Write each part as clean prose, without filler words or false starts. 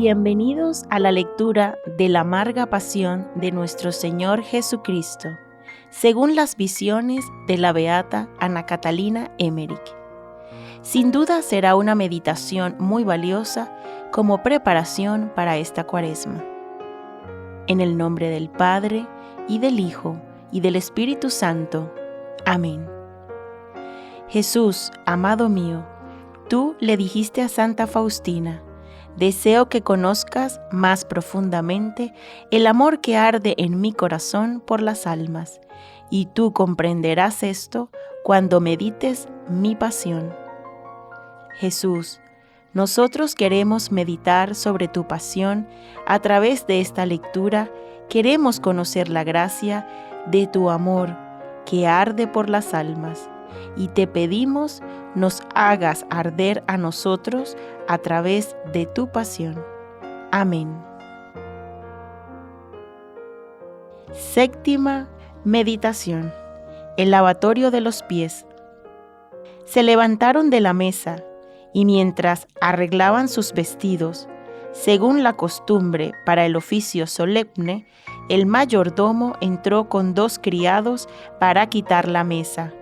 Bienvenidos a la lectura de la amarga pasión de nuestro Señor Jesucristo, según las visiones de la beata Ana Catalina Emmerich. Sin duda será una meditación muy valiosa como preparación para esta Cuaresma. En el nombre del Padre, y del Hijo, y del Espíritu Santo. Amén. Jesús, amado mío, tú le dijiste a Santa Faustina: deseo que conozcas más profundamente el amor que arde en mi corazón por las almas, y tú comprenderás esto cuando medites mi pasión. Jesús, nosotros queremos meditar sobre tu pasión. A través de esta lectura queremos conocer la gracia de tu amor que arde por las almas, y te pedimos nos hagas arder a nosotros a través de tu pasión. Amén. Séptima meditación. El lavatorio de los pies. Se levantaron de la mesa, y mientras arreglaban sus vestidos, según la costumbre para el oficio solemne, el mayordomo entró con 2 criados para quitar la mesa.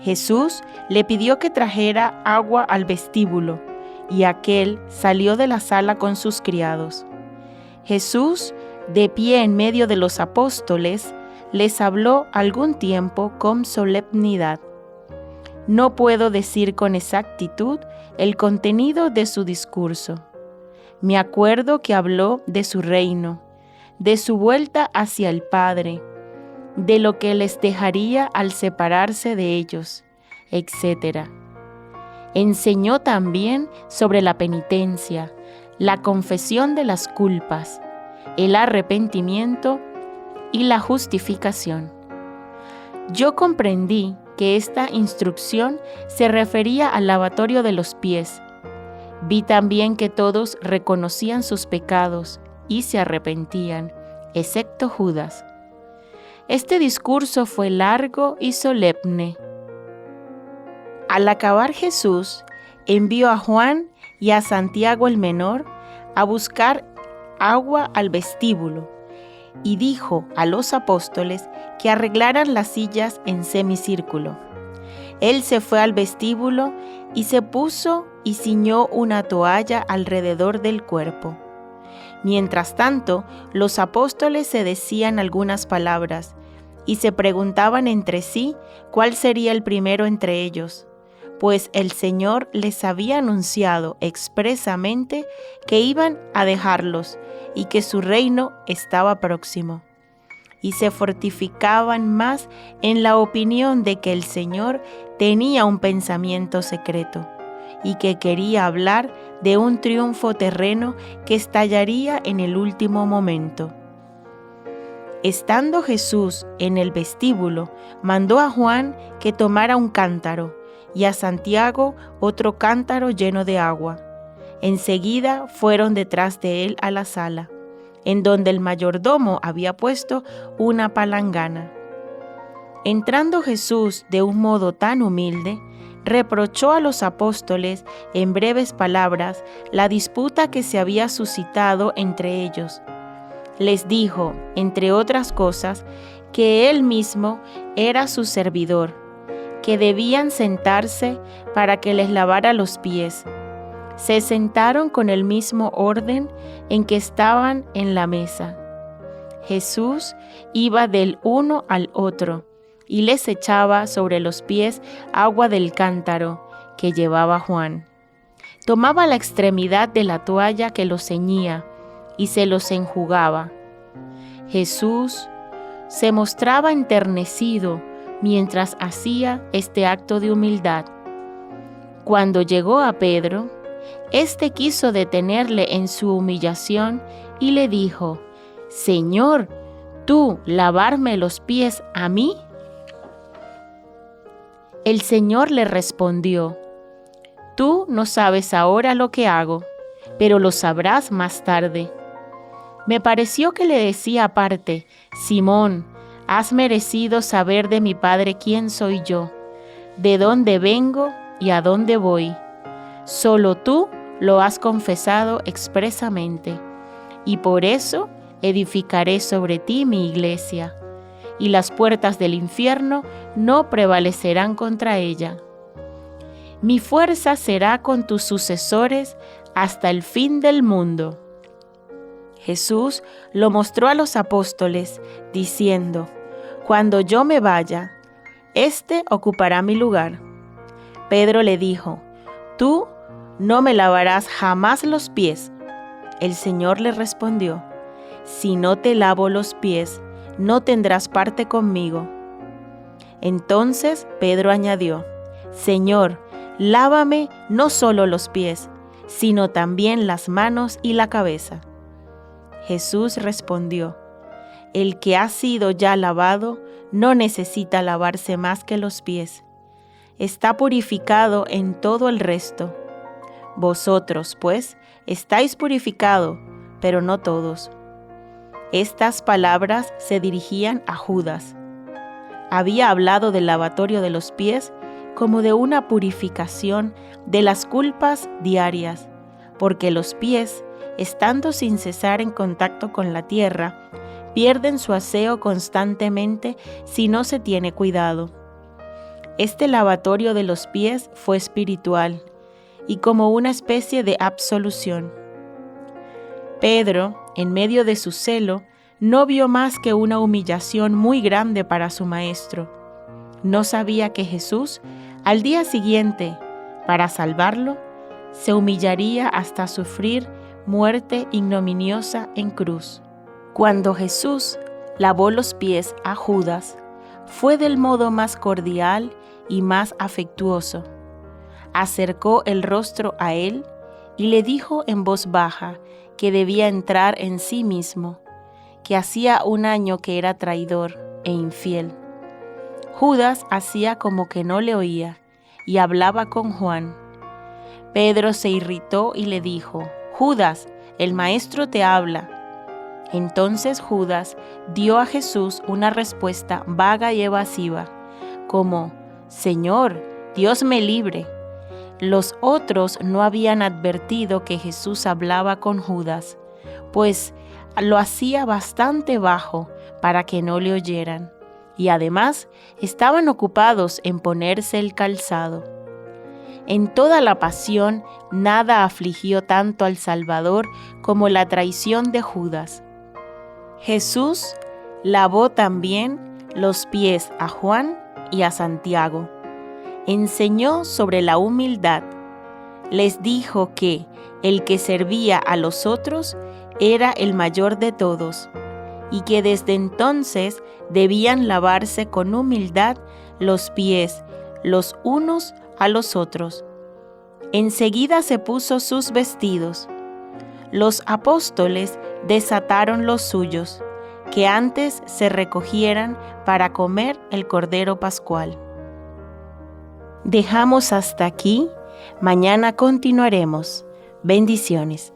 Jesús le pidió que trajera agua al vestíbulo, y aquél salió de la sala con sus criados. Jesús, de pie en medio de los apóstoles, les habló algún tiempo con solemnidad. No puedo decir con exactitud el contenido de su discurso. Me acuerdo que habló de su reino, de su vuelta hacia el Padre, de lo que les dejaría al separarse de ellos, etc. Enseñó también sobre la penitencia, la confesión de las culpas, el arrepentimiento y la justificación. Yo comprendí que esta instrucción se refería al lavatorio de los pies. Vi también que todos reconocían sus pecados y se arrepentían, excepto Judas. Este discurso fue largo y solemne. Al acabar, Jesús envió a Juan y a Santiago el menor a buscar agua al vestíbulo, y dijo a los apóstoles que arreglaran las sillas en semicírculo. Él se fue al vestíbulo y se puso y ciñó una toalla alrededor del cuerpo. Mientras tanto, los apóstoles se decían algunas palabras y se preguntaban entre sí cuál sería el primero entre ellos, pues el Señor les había anunciado expresamente que iban a dejarlos y que su reino estaba próximo. Y se fortificaban más en la opinión de que el Señor tenía un pensamiento secreto y que quería hablar de un triunfo terreno que estallaría en el último momento. Estando Jesús en el vestíbulo, mandó a Juan que tomara un cántaro y a Santiago otro cántaro lleno de agua. Enseguida fueron detrás de él a la sala, en donde el mayordomo había puesto una palangana. Entrando Jesús de un modo tan humilde, reprochó a los apóstoles en breves palabras la disputa que se había suscitado entre ellos. Les dijo, entre otras cosas, que él mismo era su servidor, que debían sentarse para que les lavara los pies. Se sentaron con el mismo orden en que estaban en la mesa. Jesús iba del uno al otro y les echaba sobre los pies agua del cántaro que llevaba Juan. Tomaba la extremidad de la toalla que los ceñía y se los enjugaba. Jesús se mostraba enternecido mientras hacía este acto de humildad. Cuando llegó a Pedro, éste quiso detenerle en su humillación y le dijo: «Señor, ¿tú lavarme los pies a mí?». El Señor le respondió: «Tú no sabes ahora lo que hago, pero lo sabrás más tarde». Me pareció que le decía aparte: «Simón, has merecido saber de mi Padre quién soy yo, de dónde vengo y a dónde voy. Solo tú lo has confesado expresamente, y por eso edificaré sobre ti mi iglesia, y las puertas del infierno no prevalecerán contra ella. Mi fuerza será con tus sucesores hasta el fin del mundo. Jesús lo mostró a los apóstoles, diciendo: Cuando yo me vaya, éste ocupará mi lugar. Pedro le dijo: Tú no me lavarás jamás los pies. El Señor le respondió: Si no te lavo los pies, no tendrás parte conmigo. Entonces Pedro añadió: Señor, lávame no solo los pies, sino también las manos y la cabeza. Jesús respondió: El que ha sido ya lavado no necesita lavarse más que los pies. Está purificado en todo el resto. Vosotros, pues, estáis purificados, pero no todos. Estas palabras se dirigían a Judas. Había hablado del lavatorio de los pies como de una purificación de las culpas diarias, porque los pies, estando sin cesar en contacto con la tierra, pierden su aseo constantemente si no se tiene cuidado. Este lavatorio de los pies fue espiritual y como una especie de absolución. Pedro, en medio de su celo, no vio más que una humillación muy grande para su maestro. No sabía que Jesús, al día siguiente, para salvarlo, se humillaría hasta sufrir muerte ignominiosa en cruz. Cuando Jesús lavó los pies a Judas, fue del modo más cordial y más afectuoso. Acercó el rostro a él y le dijo en voz baja que debía entrar en sí mismo, que hacía un año que era traidor e infiel. Judas hacía como que no le oía y hablaba con Juan. Pedro se irritó y le dijo: Judas, el Maestro te habla. Entonces Judas dio a Jesús una respuesta vaga y evasiva, como: Señor, Dios me libre. Los otros no habían advertido que Jesús hablaba con Judas, pues lo hacía bastante bajo para que no le oyeran, y además estaban ocupados en ponerse el calzado. En toda la pasión nada afligió tanto al Salvador como la traición de Judas. Jesús lavó también los pies a Juan y a Santiago. Enseñó sobre la humildad. Les dijo que el que servía a los otros era el mayor de todos, y que desde entonces debían lavarse con humildad los pies los unos a los otros. Enseguida se puso sus vestidos. Los apóstoles desataron los suyos, que antes se recogieran para comer el Cordero Pascual. Dejamos hasta aquí. Mañana continuaremos. Bendiciones.